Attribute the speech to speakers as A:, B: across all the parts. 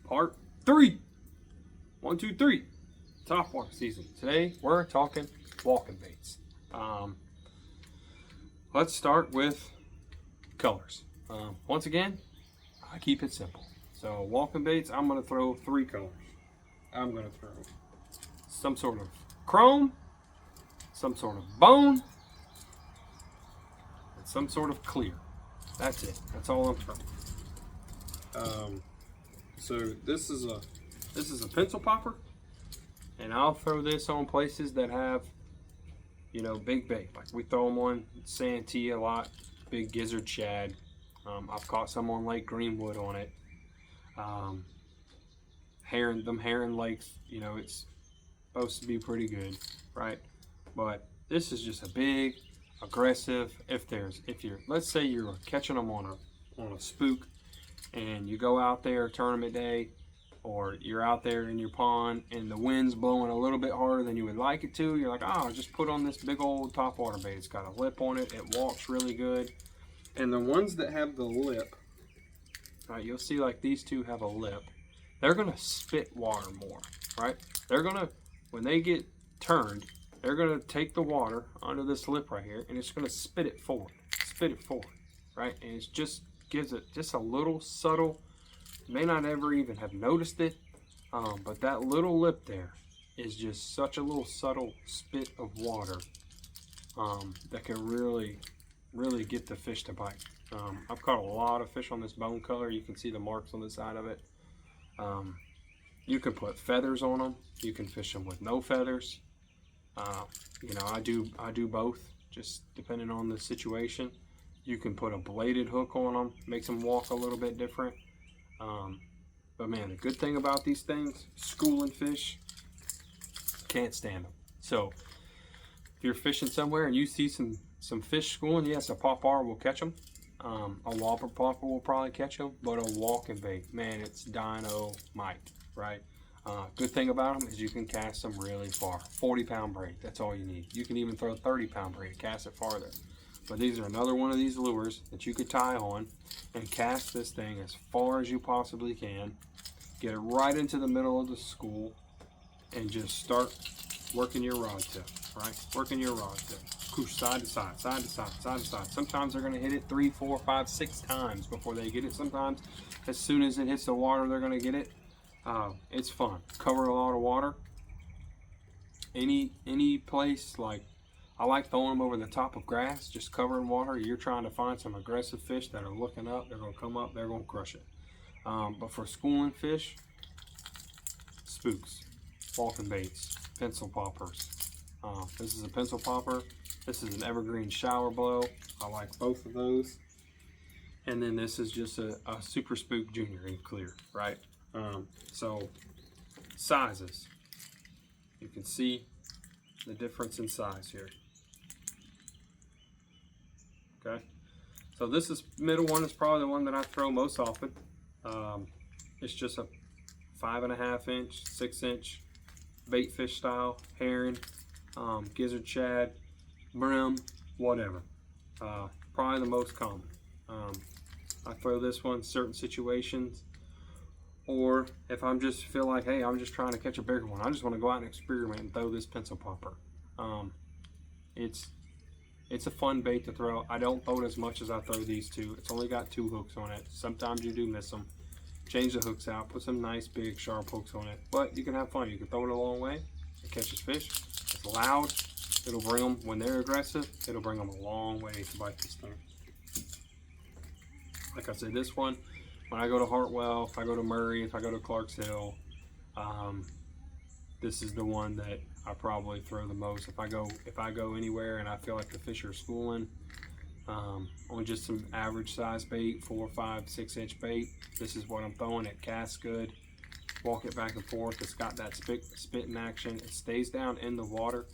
A: Part 3. 1, 2, 3. Top water season. Today we're talking walking baits. Let's start with colors. Once again, I keep it simple. So walking baits, I'm going to throw 3 colors. I'm going to throw some sort of chrome, some sort of bone, and some sort of clear. That's it. That's all I'm throwing. So this is a pencil popper, and I'll throw this on places that have, big bait. Like we throw them on Santee a lot, big gizzard shad. I've caught some on Lake Greenwood on it. Herring lakes, it's supposed to be pretty good, right? But this is just a big, aggressive. Let's say you're catching them on a spook, and you go out there tournament day, or you're out there in your pond and the wind's blowing a little bit harder than you would like it to. You're like, oh, just put on this big old topwater bait. It's got a lip on it. It walks really good. And the ones that have the lip, right, you'll see like these two have a lip. They're gonna spit water more, right? When they get turned, they're gonna take the water under this lip right here, and it's gonna spit it forward, right? And it just gives it just a little subtle. You may not ever even have noticed it, but that little lip there is just such a little subtle spit of water that can really, really get the fish to bite. I've caught a lot of fish on this bone color. You can see the marks on the side of it. You can put feathers on them. You can fish them with no feathers. I do both, just depending on the situation. You can put a bladed hook on them, makes them walk a little bit different. But man, the good thing about these things, schooling fish, can't stand them. So if you're fishing somewhere and you see some fish schooling, yes, a popper will catch them. A whopper popper will probably catch them, but a walking bait, man, it's dynamite, right? Good thing about them is you can cast them really far. 40-pound braid, that's all you need. You can even throw a 30-pound braid, cast it farther. But these are another one of these lures that you could tie on and cast this thing as far as you possibly can. Get it right into the middle of the school and just start working your rod tip, right? Working your rod tip. Push side to side, side to side, side to side. Sometimes they're going to hit it 3, 4, 5, 6 times before they get it. Sometimes as soon as it hits the water, they're going to get it. It's fun. Cover a lot of water. Any place, like I like throwing them over the top of grass, just covering water. You're trying to find some aggressive fish that are looking up. They're going to come up. They're going to crush it. But for schooling fish, spooks, walking baits, pencil poppers. This is a pencil popper. This is an evergreen shower blow. I like both of those. And then this is just a super spook junior in clear, right? So sizes. You can see the difference in size here. Okay, so this middle one is probably the one that I throw most often. It's just a 5.5 inch, 6 inch bait fish style, herring, gizzard shad, brim, whatever. Probably the most common. I throw this one in certain situations, or if I'm just feel like, hey, I'm just trying to catch a bigger one. I just want to go out and experiment and throw this pencil popper. It's a fun bait to throw. I don't throw it as much as I throw these two. It's only got 2 hooks on it. Sometimes you do miss them. Change the hooks out. Put some nice big sharp hooks on it. But you can have fun. You can throw it a long way. It catches fish. It's loud. It'll bring them, when they're aggressive, it'll bring them a long way to bite this thing. Like I said, this one, when I go to Hartwell, if I go to Murray, if I go to Clarks Hill, this is the one that I probably throw the most. If I go anywhere and I feel like the fish are schooling on just some average size bait, 4, 5, 6 inch bait, this is what I'm throwing. It casts good. Walk it back and forth. It's got that spitting action. It stays down in the water.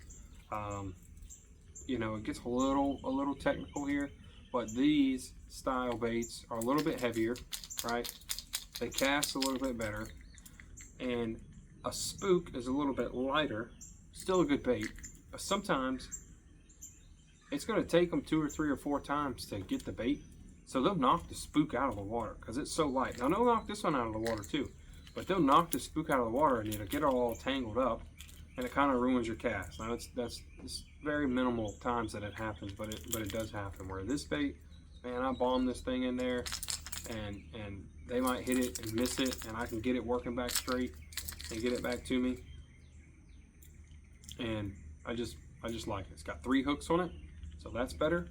A: It gets a little technical here, but these style baits are a little bit heavier, right? They cast a little bit better, and a spook is a little bit lighter. Still a good bait, but sometimes it's going to take them 2 or 3 or 4 times to get the bait, so they'll knock the spook out of the water because it's so light. Now they'll knock this one out of the water too, but they'll knock the spook out of the water and it'll get it all tangled up, and it kind of ruins your cast. Now it's very minimal times that it happens, but it does happen. Where this bait, man, I bomb this thing in there, and they might hit it and miss it, and I can get it working back straight and get it back to me. And I just like it. It's got 3 hooks on it, so that's better.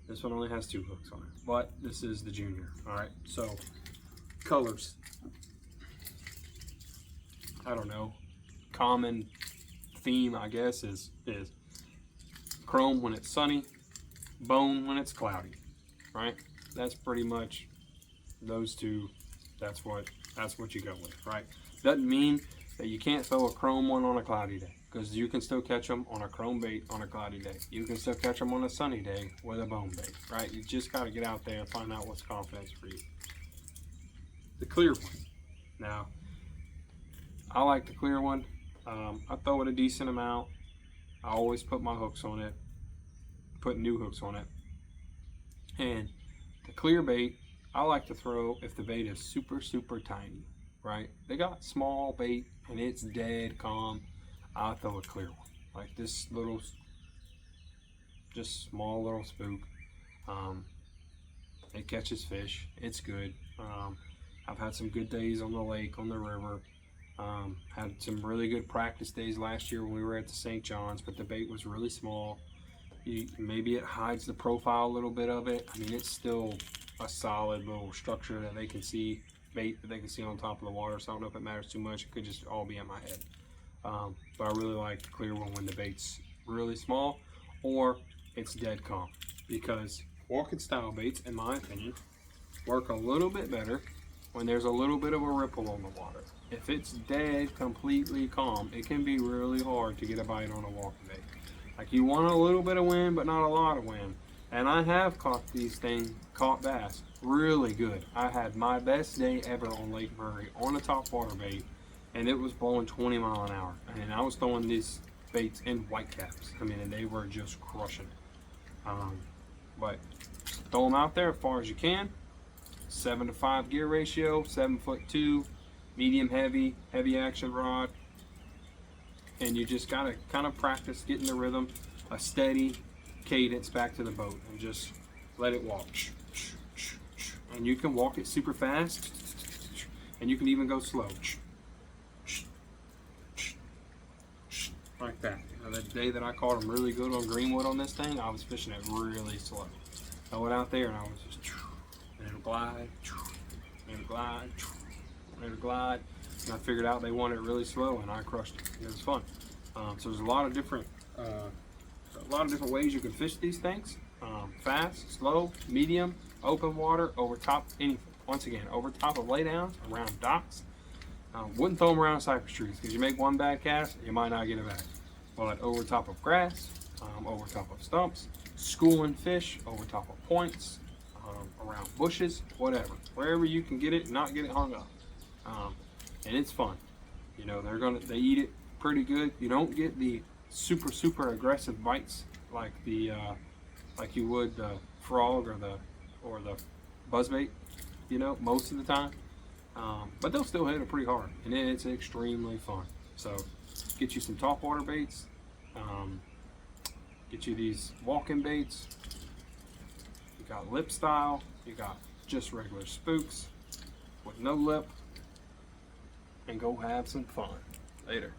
A: This one only has 2 hooks on it, but this is the junior. All right, so colors. I don't know. Common theme, I guess, is chrome when it's sunny, bone when it's cloudy. Right? That's pretty much those two. That's what you go with. Right? Doesn't mean that you can't throw a chrome one on a cloudy day, because you can still catch them on a chrome bait on a cloudy day. You can still catch them on a sunny day with a bone bait. Right? You just got to get out there and find out what's confidence for you. The clear one. Now, I like the clear one. I throw it a decent amount. I always put my hooks on it, put new hooks on it. And the clear bait, I like to throw if the bait is super, super tiny, right? They got small bait and it's dead calm. I'll throw a clear one, like this little, just small little spook. It catches fish. It's good. I've had some good days on the lake, on the river. Had some really good practice days last year when we were at the St. John's, but the bait was really small. Maybe it hides the profile a little bit of it. I mean, it's still a solid little structure that they can see, bait that they can see on top of the water, so I don't know if it matters too much. It could just all be in my head. But I really like the clear one when the bait's really small or it's dead calm, because walking style baits, in my opinion, work a little bit better when there's a little bit of a ripple on the water. If it's dead, completely calm, it can be really hard to get a bite on a walking bait. Like, you want a little bit of wind, but not a lot of wind. And I have caught caught bass really good. I had my best day ever on Lake Murray on a top water bait, and it was blowing 20 miles an hour. And I was throwing these baits in white caps. I mean, and they were just crushing it. But throw them out there as far as you can. 7-to-5 gear ratio, 7'2", medium heavy action rod, and you just gotta kind of practice getting the rhythm, a steady cadence back to the boat, and just let it walk. And you can walk it super fast, and you can even go slow, like that. You know, the day that I caught them really good on Greenwood on this thing, I was fishing it really slow. I went out there and I was just, and it'll glide, and it'll glide, and it'll glide. And I figured out they wanted it really slow, and I crushed it. It was fun. So there's a lot of different ways you can fish these things. Fast, slow, medium, open water, over top, anything. Once again, over top of laydowns, around docks. Wouldn't throw them around cypress trees, because you make one bad cast, you might not get it back. But over top of grass, over top of stumps, schooling fish, over top of points, around bushes, whatever. Wherever you can get it and not get it hung up. And it's fun. You know, they eat it pretty good. You don't get the super aggressive bites like like you would the frog or the buzzbait, you know, most of the time. But they'll still hit it pretty hard, and it's extremely fun. So get you some top water baits, get you these walking baits. You got lip style, you got just regular spooks with no lip, and go have some fun. Later.